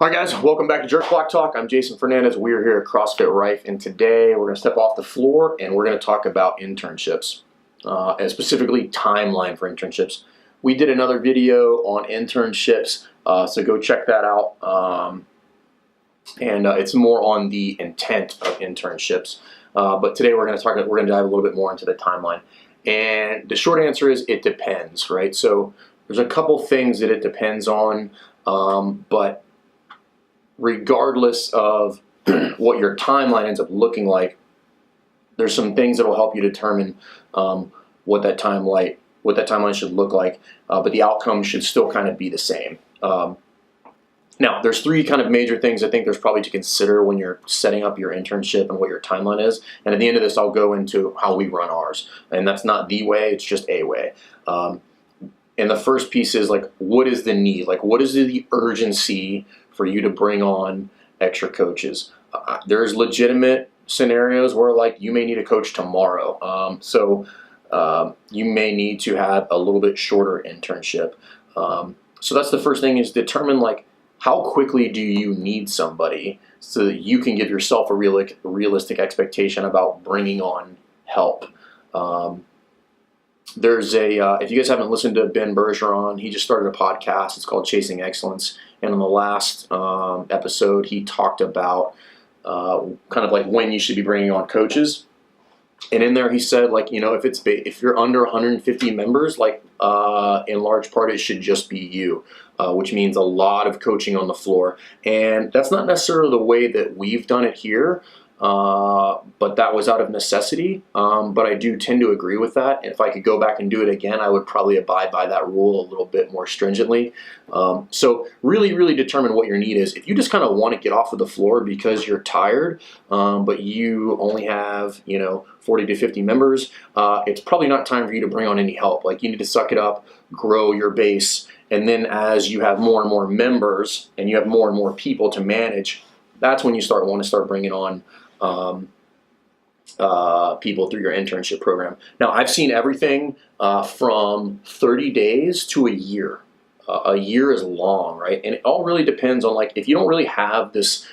Hi guys, welcome back to Jerk Block Talk. I'm Jason Fernandez. We're here at CrossFit Rife, and today we're going to step off the floor and we're going to talk about internships, and specifically timeline for internships. We did another video on internships, so go check that out. It's more on the intent of internships. But today we're going to dive a little bit more into the timeline. And the short answer is it depends, right? So there's a couple things that it depends on, but regardless of what your timeline ends up looking like, there's some things that will help you determine what that timeline should look like, but the outcome should still kind of be the same. Now, there's three kind of major things I think there's probably to consider when you're setting up your internship and what your timeline is. And at the end of this, I'll go into how we run ours. And that's not the way, it's just a way. And the first piece is like, what is the need? Like, what is the urgency for you to bring on extra coaches? There's legitimate scenarios where like you may need a coach tomorrow. So you may need to have a little bit shorter internship. So that's the first thing, is determine like how quickly do you need somebody so that you can give yourself a realistic expectation about bringing on help. There's if you guys haven't listened to Ben Bergeron, he just started a podcast. It's called Chasing Excellence. And on the last episode, he talked about kind of like when you should be bringing on coaches. And in there, he said, like, you know, if you're under 150 members, like in large part, it should just be you, which means a lot of coaching on the floor. And that's not necessarily the way that we've done it here. But that was out of necessity. But I do tend to agree with that. And if I could go back and do it again, I would probably abide by that rule a little bit more stringently. So really determine what your need is. If you just kind of want to get off of the floor because you're tired, but you only have, 40 to 50 members, it's probably not time for you to bring on any help. Like, you need to suck it up, grow your base. And then as you have more and more members and you have more and more people to manage, that's when you want to start bringing on people through your internship program. Now, I've seen everything from 30 days to a year. A year is long, right? And it all really depends on, like, if you don't really have this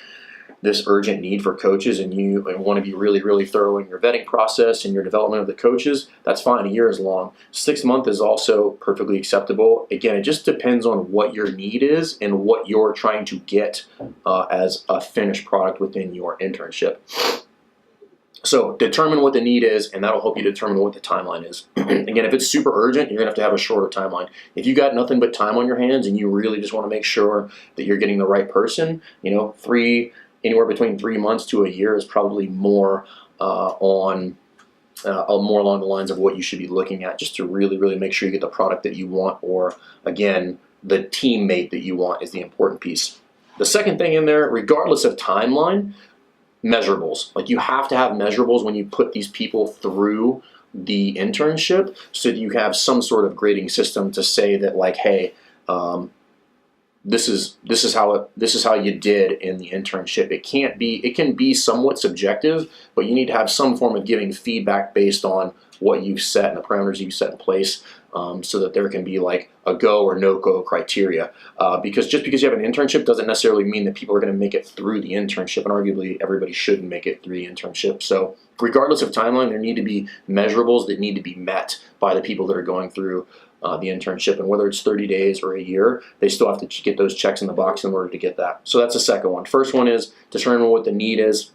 urgent need for coaches and you want to be really thorough in your vetting process and your development of the coaches, that's fine. A year is long. 6 months is also perfectly acceptable. Again, it just depends on what your need is and what you're trying to get as a finished product within your internship. So determine what the need is, and that'll help you determine what the timeline is. Again, if it's super urgent, you're going to have a shorter timeline. If you got nothing but time on your hands and you really just want to make sure that you're getting the right person, anywhere between 3 months to a year is probably more more along the lines of what you should be looking at, just to really make sure you get the product that you want, or again, the teammate that you want is the important piece. The second thing in there, regardless of timeline, measurables. Like, you have to have measurables when you put these people through the internship, so that you have some sort of grading system to say that, like, hey, this is how you did in the internship. It can be somewhat subjective, but you need to have some form of giving feedback based on what you've set and the parameters you've set in place, so that there can be like a go or no go criteria. Because just because you have an internship doesn't necessarily mean that people are going to make it through the internship, and arguably everybody shouldn't make it through the internship. So regardless of timeline, there need to be measurables that need to be met by the people that are going through the internship, and whether it's 30 days or a year, they still have to get those checks in the box in order to get that. So that's the second one. First one is determine what the need is.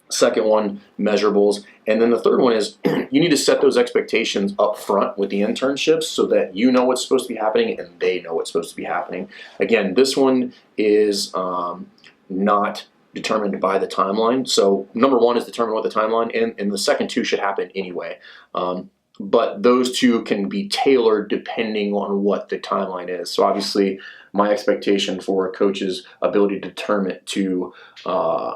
Second one, measurables. And then the third one is you need to set those expectations up front with the internships so that you know what's supposed to be happening and they know what's supposed to be happening. Again, this one is not determined by the timeline. So number one is determine what the timeline, and the second two should happen anyway. but those two can be tailored depending on what the timeline is. So obviously, my expectation for a coach's ability to determine to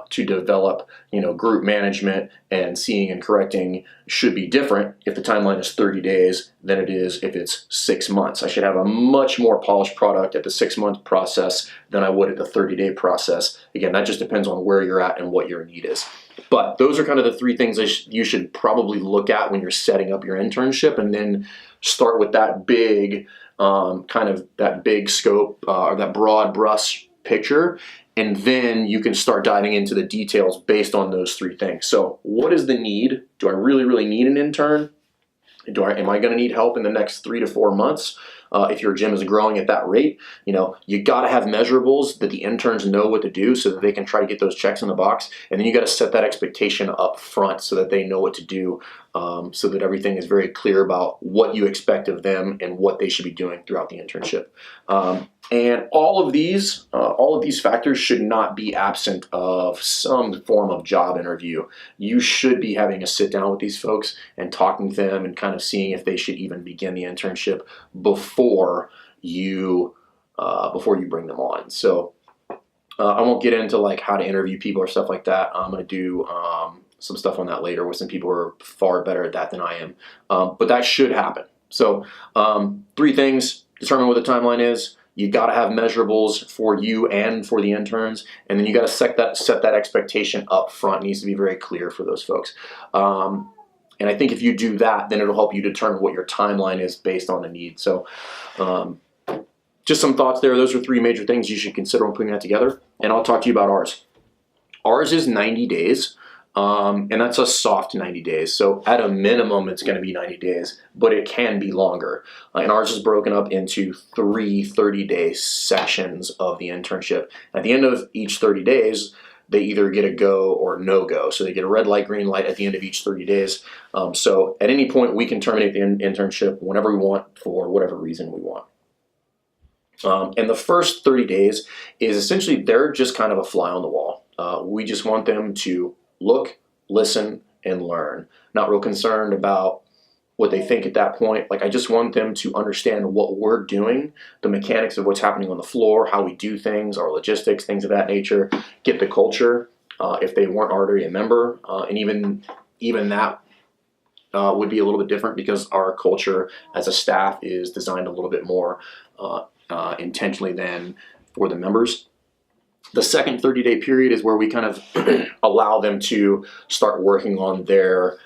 develop, group management and seeing and correcting should be different if the timeline is 30 days than it is if it's 6 months. I should have a much more polished product at the 6-month process than I would at the 30-day process. Again, that just depends on where you're at and what your need is. But those are kind of the 3 things you should probably look at when you're setting up your internship, and then start with that big that big scope or that broad brush picture, and then you can start diving into the details based on those 3 things. So what is the need? Do I really need an intern? Am I going to need help in the next 3 to 4 months? If your gym is growing at that rate, you got to have measurables that the interns know what to do so that they can try to get those checks in the box. And then you got to set that expectation up front so that they know what to do, so that everything is very clear about what you expect of them and what they should be doing throughout the internship. And all of these factors should not be absent of some form of job interview. You should be having a sit down with these folks and talking to them and kind of seeing if they should even begin the internship before you bring them on. So I won't get into like how to interview people or stuff like that. I'm going to do some stuff on that later with some people who are far better at that than I am. But that should happen. So 3 things: determine what the timeline is. You got to have measurables for you and for the interns, and then you got to set that expectation up front. It needs to be very clear for those folks. And I think if you do that, then it'll help you determine what your timeline is based on the need. So just some thoughts there. Those are 3 major things you should consider when putting that together. And I'll talk to you about ours. Ours is 90 days. And that's a soft 90 days. So at a minimum, it's going to be 90 days, but it can be longer. And ours is broken up into 3 30-day sections of the internship. At the end of each 30 days, they either get a go or no go. So they get a red light, green light at the end of each 30 days. So at any point, we can terminate the internship whenever we want for whatever reason we want. And the first 30 days is essentially, they're just kind of a fly on the wall. We just want them to look, listen, and learn. Not real concerned about what they think at that point. Like, I just want them to understand what we're doing, the mechanics of what's happening on the floor, how we do things, our logistics, things of that nature, get the culture, if they weren't already a member. And even that would be a little bit different because our culture as a staff is designed a little bit more intentionally than for the members. The second 30-day period is where we kind of allow them to start working on their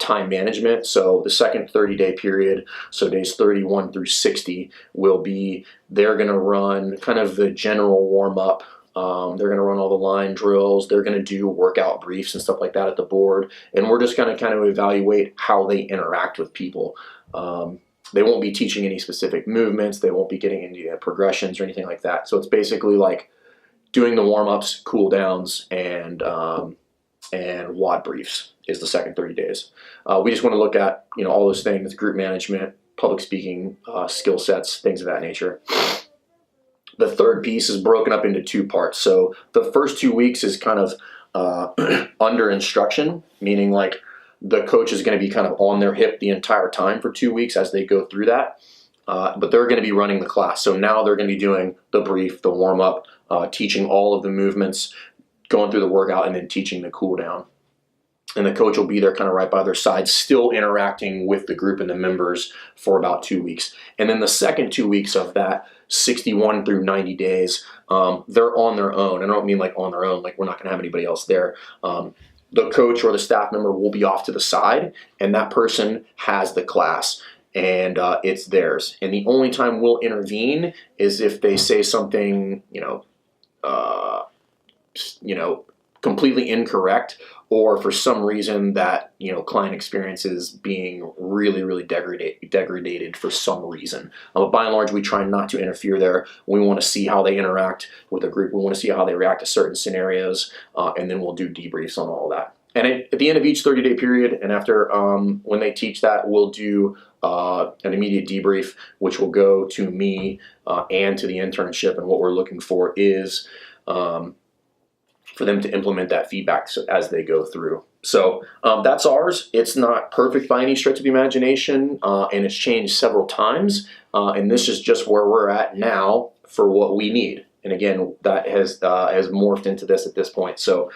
time management. So the second 30-day period, so days 31 through 60, they're going to run kind of the general warm-up. They're going to run all the line drills. They're going to do workout briefs and stuff like that at the board. And we're just going to kind of evaluate how they interact with people. They won't be teaching any specific movements. They won't be getting into progressions or anything like that. So it's basically like doing the warm-ups, cool downs, and WOD briefs is the second 30 days. We just want to look at all those things: group management, public speaking, skill sets, things of that nature. The third piece is broken up into 2 parts. So the first 2 weeks is kind of under instruction, meaning like the coach is going to be kind of on their hip the entire time for 2 weeks as they go through that. But they're going to be running the class. So now they're going to be doing the brief, the warm-up, teaching all of the movements, going through the workout, and then teaching the cool down. And the coach will be there kind of right by their side, still interacting with the group and the members for about 2 weeks. And then the second 2 weeks of that, 61 through 90 days, they're on their own. And I don't mean like on their own, like we're not going to have anybody else there. The coach or the staff member will be off to the side, and that person has the class. And it's theirs. And the only time we'll intervene is if they say something, completely incorrect, or for some reason that client experience is being really degraded for some reason. But by and large, we try not to interfere there. We want to see how they interact with a group. We want to see how they react to certain scenarios, and then we'll do debriefs on all of that. And at the end of each 30-day period, and after when they teach that, we'll do an immediate debrief, which will go to me and to the internship. And what we're looking for is for them to implement that feedback as they go through. So that's ours. It's not perfect by any stretch of the imagination, and it's changed several times. And this is just where we're at now for what we need. And again, that has morphed into this at this point. So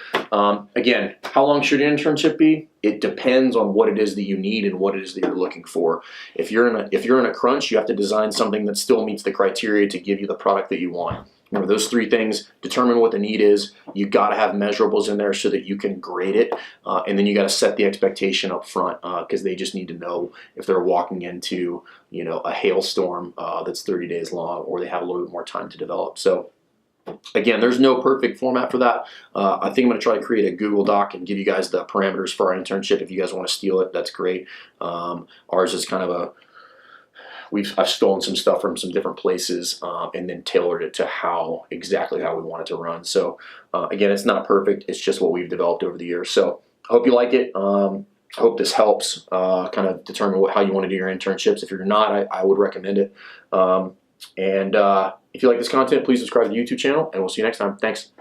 again, how long should an internship be? It depends on what it is that you need and what it is that you're looking for. If you're in a crunch, you have to design something that still meets the criteria to give you the product that you want. Remember, those three things: determine what the need is, you got to have measurables in there so that you can grade it, and then you got to set the expectation up front, because they just need to know if they're walking into, you know, a hailstorm that's 30 days long, or they have a little bit more time to develop. So again, there's no perfect format for that. I think I'm going to try to create a Google Doc and give you guys the parameters for our internship. If you guys want to steal it, that's great. Ours is kind of I've stolen some stuff from some different places, and then tailored it to exactly how we want it to run. So again, it's not perfect. It's just what we've developed over the years. So I hope you like it. I hope this helps kind of determine how you want to do your internships. If you're not, I would recommend it. And if you like this content, please subscribe to the YouTube channel, and we'll see you next time. Thanks.